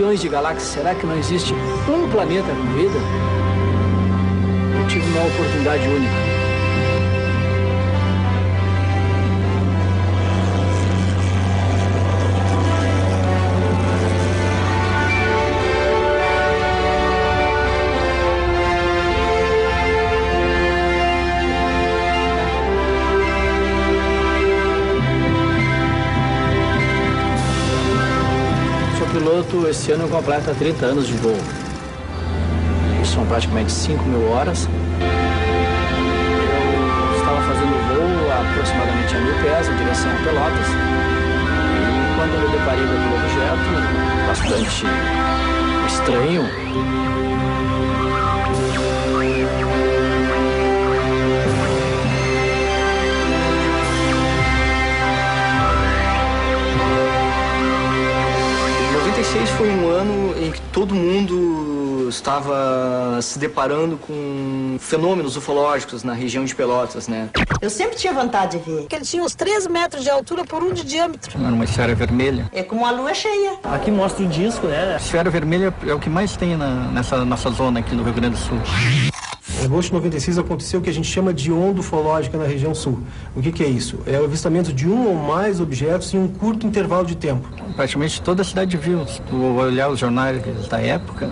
bilhões de galáxias, será que não existe um planeta com vida? Eu tive uma oportunidade única. Esse ano completa 30 anos de voo. São praticamente 5.000 horas. Eu estava fazendo voo a aproximadamente a 1.000 pés em direção a Pelotas. E quando eu me deparei com aquele objeto bastante estranho, foi um ano em que todo mundo estava se deparando com fenômenos ufológicos na região de Pelotas, né? Eu sempre tinha vontade de ver. Porque ele tinha uns 3 metros de altura por 1 de diâmetro. Era uma esfera vermelha. É como a lua cheia. Aqui mostra o disco, né? A esfera vermelha é o que mais tem nessa nossa zona aqui no Rio Grande do Sul. Em agosto de 96 aconteceu o que a gente chama de onda ufológica na região sul. O que é isso? É o avistamento de um ou mais objetos em um curto intervalo de tempo. Praticamente toda a cidade viu. Se tu olhar os jornais da época,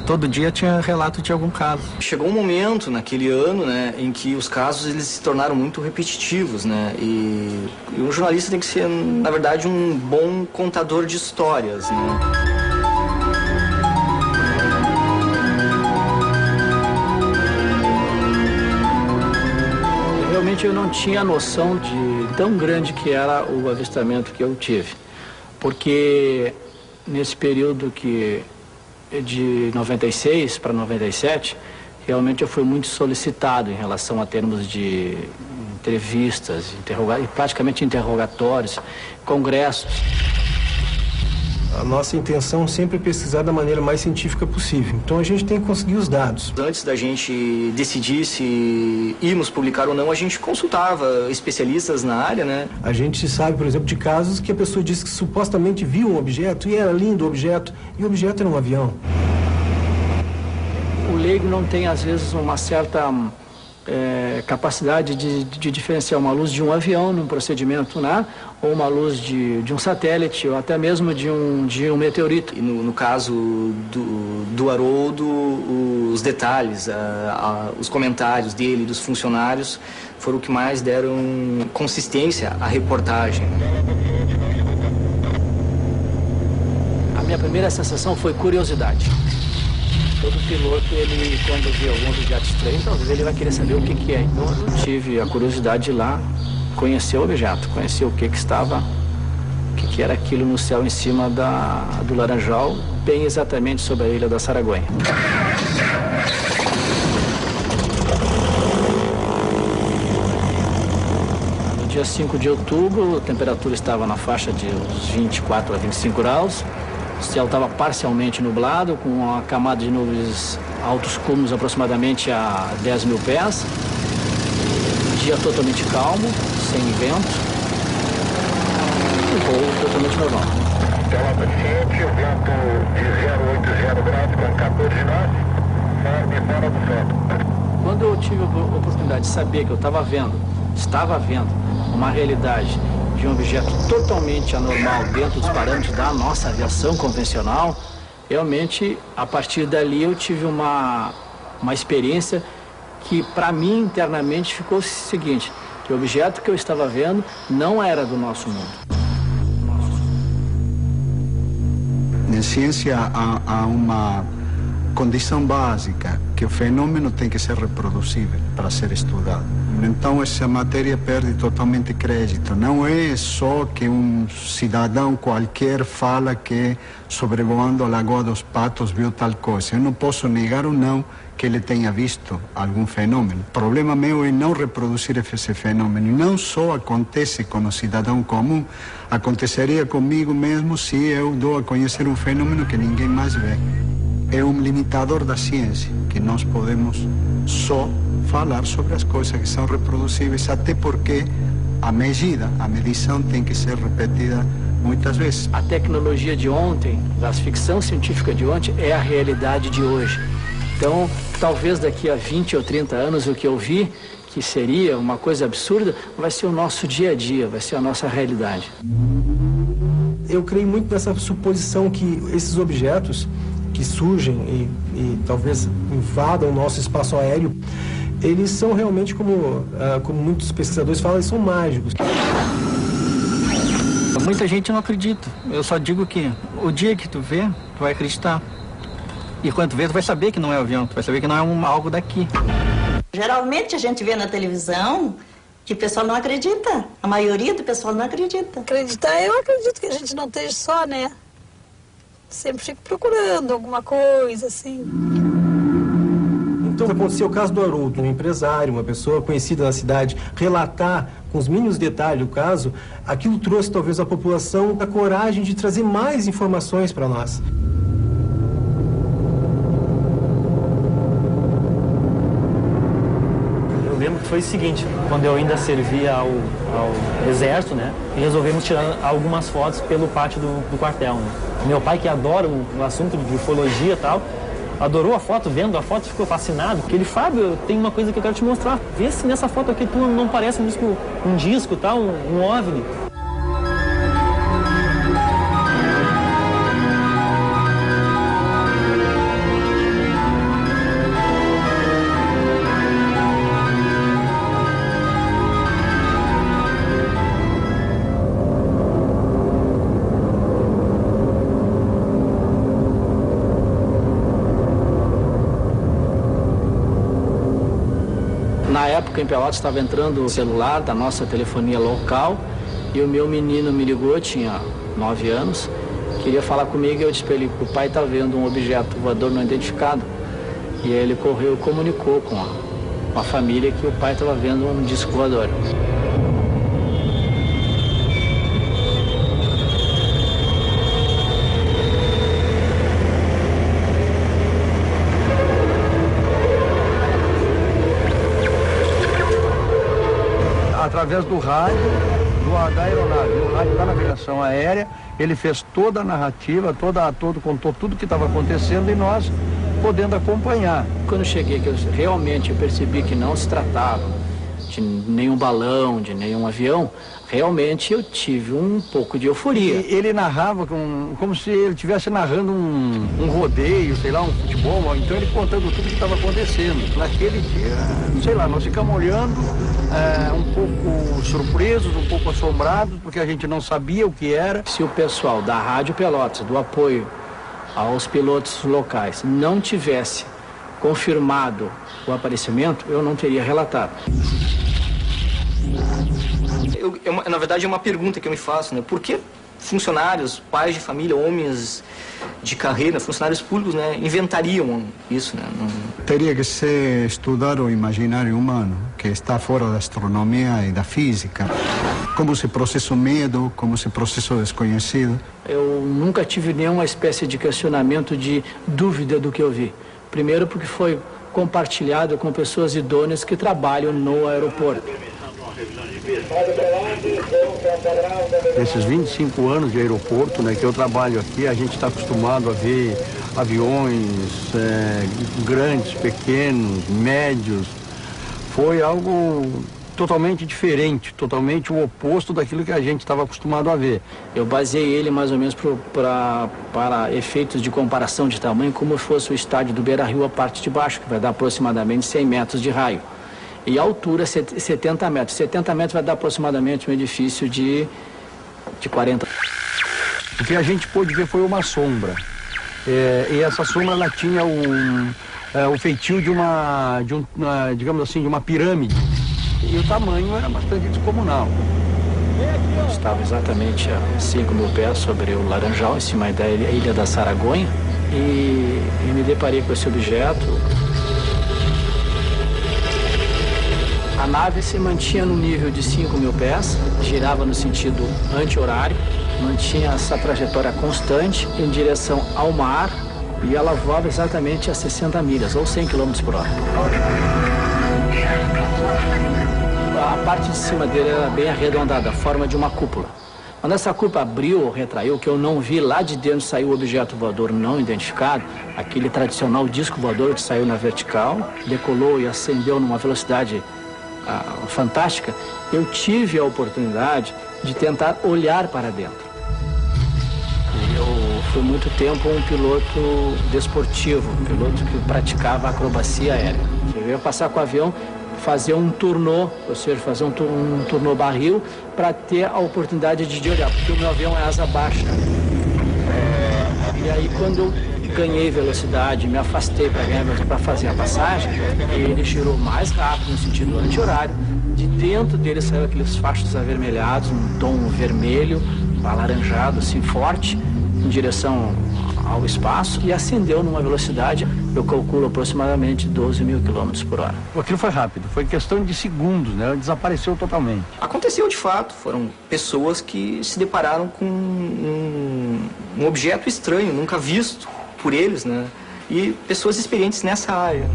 todo dia tinha relato de algum caso. Chegou um momento naquele ano, né, em que os casos eles se tornaram muito repetitivos, né? E um jornalista tem que ser, na verdade, um bom contador de histórias, né? Realmente eu não tinha noção de tão grande que era o avistamento que eu tive, porque nesse período de 96 para 97, realmente eu fui muito solicitado em relação a termos de entrevistas, praticamente interrogatórios, congressos. A nossa intenção sempre é pesquisar da maneira mais científica possível. Então a gente tem que conseguir os dados. Antes da gente decidir se íamos publicar ou não, a gente consultava especialistas na área, né? A gente sabe, por exemplo, de casos que a pessoa disse que supostamente viu um objeto e era lindo o objeto, e o objeto era um avião. O leigo não tem, às vezes, uma certa capacidade de diferenciar uma luz de um avião num procedimento, né? Ou uma luz de um satélite, ou até mesmo de um meteorito. E no caso do Haroldo, os detalhes, os comentários dele e dos funcionários foram o que mais deram consistência à reportagem. A minha primeira sensação foi curiosidade. Todo piloto, ele, quando vê algum objeto estranho, talvez ele vai querer saber o que é. Então eu tive a curiosidade de ir lá conhecer o objeto, conhecer o que era aquilo no céu em cima do Laranjal, bem exatamente sobre a ilha da Saragonha. No dia 5 de outubro, a temperatura estava na faixa de uns 24 a 25 graus. O céu estava parcialmente nublado, com uma camada de nuvens altos cúmulos aproximadamente a 10.000 pés. Dia totalmente calmo, sem vento. E voo totalmente normal. Pelota 7, o vento de 080 graus com 14 nós, forme fora do vento. Quando eu tive a oportunidade de saber que eu estava vendo uma realidade de um objeto totalmente anormal dentro dos parâmetros da nossa aviação convencional, realmente, a partir dali eu tive uma experiência que, para mim, internamente, ficou o seguinte, que o objeto que eu estava vendo não era do nosso mundo. Na ciência há uma condição básica, que o fenômeno tem que ser reproduzível para ser estudado. Então essa matéria perde totalmente crédito. Não é só que um cidadão qualquer fala que sobrevoando a Lagoa dos Patos viu tal coisa. Eu não posso negar ou não que ele tenha visto algum fenômeno. O problema meu é não reproduzir esse fenômeno. E não só acontece com o cidadão comum, aconteceria comigo mesmo se eu dou a conhecer um fenômeno que ninguém mais vê. É um limitador da ciência, que nós podemos só falar sobre as coisas que são reproduzíveis, até porque a medida, a medição tem que ser repetida muitas vezes. A tecnologia de ontem, a ficção científica de ontem, é a realidade de hoje. Então, talvez daqui a 20 ou 30 anos, o que eu vi, que seria uma coisa absurda, vai ser o nosso dia a dia, vai ser a nossa realidade. Eu creio muito nessa suposição que esses objetos que surgem e talvez invadam o nosso espaço aéreo, eles são realmente, como muitos pesquisadores falam, eles são mágicos. Muita gente não acredita. Eu só digo que o dia que tu vê, tu vai acreditar. E quando tu vê, tu vai saber que não é avião, tu vai saber que não é algo daqui. Geralmente a gente vê na televisão que o pessoal não acredita. A maioria do pessoal não acredita. Acreditar, eu acredito que a gente não esteja só, né? Sempre fico procurando alguma coisa, assim. Então, aconteceu o caso do Haroldo, um empresário, uma pessoa conhecida na cidade, relatar com os mínimos detalhes o caso, aquilo trouxe talvez à população a coragem de trazer mais informações para nós. Eu lembro que foi o seguinte, quando eu ainda servia ao exército, né, e resolvemos tirar algumas fotos pelo pátio do quartel, né. Meu pai, que adora o assunto de ufologia e tal, adorou a foto, vendo a foto, ficou fascinado. Porque ele, Fábio, tem uma coisa que eu quero te mostrar. Vê se nessa foto aqui tu não parece um disco, tal, um OVNI. Na época, em Pelotas, estava entrando o celular da nossa telefonia local e o meu menino me ligou, tinha 9 anos, queria falar comigo e eu disse para ele que o pai está vendo um objeto voador não identificado. E aí ele correu e comunicou com a família que o pai estava vendo um disco voador. Através do rádio da aeronave, o rádio da navegação aérea, ele fez toda a narrativa, contou tudo o que estava acontecendo e nós podendo acompanhar. Quando cheguei, que eu realmente percebi que não se tratava de nenhum balão, de nenhum avião, realmente eu tive um pouco de euforia. Ele narrava como se ele estivesse narrando um rodeio, sei lá, um futebol, então ele contando tudo que estava acontecendo. Naquele dia, sei lá, nós ficamos olhando, um pouco surpresos, um pouco assombrados, porque a gente não sabia o que era. Se o pessoal da Rádio Pelotas, do apoio aos pilotos locais, não tivesse confirmado o aparecimento, eu não teria relatado. Na verdade, é uma pergunta que eu me faço, né? Por que funcionários, pais de família, homens de carreira, funcionários públicos, né, inventariam isso, né? Teria que se estudar o imaginário humano, que está fora da astronomia e da física. Como se processa o medo, como se processa o desconhecido. Eu nunca tive nenhuma espécie de questionamento, de dúvida do que eu vi. Primeiro porque foi compartilhado com pessoas idôneas que trabalham no aeroporto. Nesses 25 anos de aeroporto, né, que eu trabalho aqui, a gente está acostumado a ver aviões grandes, pequenos, médios. Foi algo totalmente diferente, totalmente o oposto daquilo que a gente estava acostumado a ver. Eu baseei ele mais ou menos para efeitos de comparação de tamanho, como fosse o estádio do Beira-Rio, a parte de baixo, que vai dar aproximadamente 100 metros de raio. E a altura, 70 metros. 70 metros vai dar aproximadamente um edifício de 40. O que a gente pôde ver foi uma sombra. E essa sombra, ela tinha o feitio digamos assim, de uma pirâmide. E o tamanho era bastante descomunal. Estava exatamente a 5 mil pés sobre o Laranjal, em cima da ilha da Saragonha. E me deparei com esse objeto. A nave se mantinha no nível de 5 mil pés, girava no sentido anti-horário, mantinha essa trajetória constante em direção ao mar e ela voava exatamente a 60 milhas, ou 100 km por hora. A parte de cima dele era bem arredondada, a forma de uma cúpula. Quando essa cupa abriu ou retraiu, que eu não vi, lá de dentro saiu o objeto voador não identificado, aquele tradicional disco voador que saiu na vertical, decolou e ascendeu numa velocidade fantástica, eu tive a oportunidade de tentar olhar para dentro. Eu fui muito tempo um piloto desportivo, um piloto que praticava acrobacia aérea. Eu ia passar com o avião, fazer um turnô, ou seja, fazer um turnô barril para ter a oportunidade de olhar, porque o meu avião é asa baixa. E aí quando eu ganhei velocidade, me afastei para fazer a passagem, ele girou mais rápido no sentido anti-horário. De dentro dele saiu aqueles fachos avermelhados, um tom vermelho, alaranjado, assim, forte, em direção ao espaço e ascendeu numa velocidade, eu calculo aproximadamente 12 mil quilômetros por hora. Aquilo foi rápido, foi questão de segundos, né? Desapareceu totalmente. Aconteceu de fato, foram pessoas que se depararam com um objeto estranho, nunca visto por eles, né? E pessoas experientes nessa área.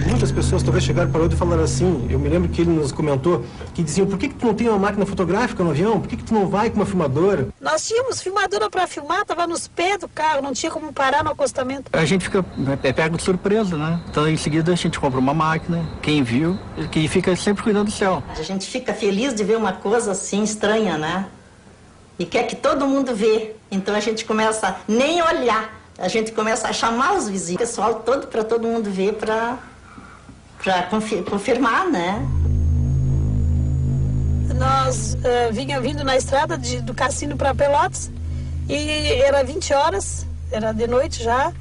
Muitas pessoas talvez chegaram para o outro e falaram assim, eu me lembro que ele nos comentou, que diziam, por que tu não tem uma máquina fotográfica no avião? Por que tu não vai com uma filmadora? Nós tínhamos filmadora para filmar, estava nos pés do carro, não tinha como parar no acostamento. A gente fica pego de surpresa, né? Então em seguida a gente compra uma máquina, quem viu, que fica sempre cuidando do céu. A gente fica feliz de ver uma coisa assim estranha, né? E quer que todo mundo vê. Então a gente começa a nem olhar, a gente começa a chamar os vizinhos, o pessoal todo para todo mundo ver para confirmar, né? Nós vinha vindo na estrada do Cassino para Pelotas e era 20 horas, era de noite já,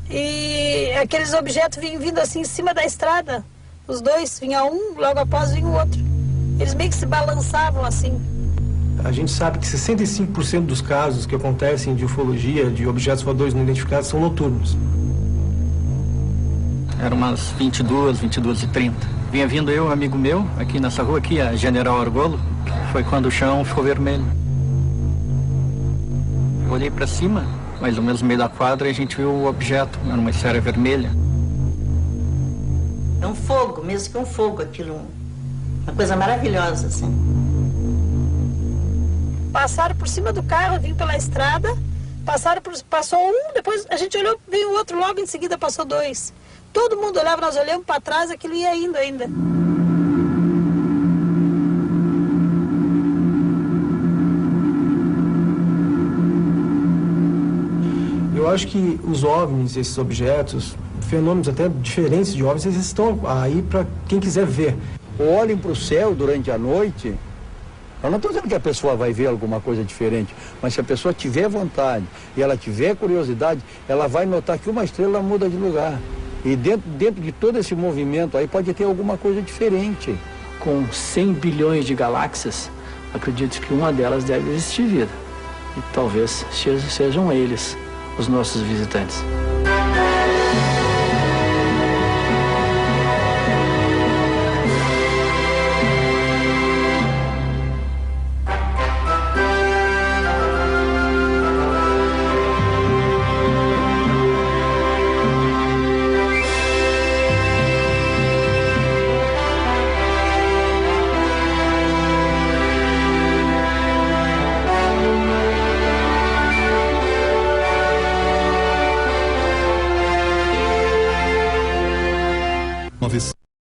e aqueles objetos vinham vindo assim em cima da estrada, os dois, vinha um, logo após vinha o outro. Eles meio que se balançavam assim. A gente sabe que 65% dos casos que acontecem de ufologia, de objetos voadores não identificados, são noturnos. Eram umas 22h30. Vinha vindo eu, um amigo meu, aqui nessa rua, aqui, a General Argolo, foi quando o chão ficou vermelho. Eu olhei para cima, mais ou menos no meio da quadra, e a gente viu o objeto, era uma esfera vermelha. É um fogo, mesmo que um fogo, aquilo, uma coisa maravilhosa, assim. Passaram por cima do carro, vim pela estrada, passou um, depois a gente olhou, veio o outro, logo em seguida passou dois. Todo mundo olhava, nós olhamos para trás, aquilo ia indo ainda. Eu acho que os OVNIs, esses objetos, fenômenos até diferentes de OVNIs, eles estão aí para quem quiser ver. Olhem para o céu durante a noite. Eu não estou dizendo que a pessoa vai ver alguma coisa diferente, mas se a pessoa tiver vontade e ela tiver curiosidade, ela vai notar que uma estrela muda de lugar. E dentro de todo esse movimento aí pode ter alguma coisa diferente. Com 100 bilhões de galáxias, acredito que uma delas deve existir vida. E talvez sejam eles os nossos visitantes.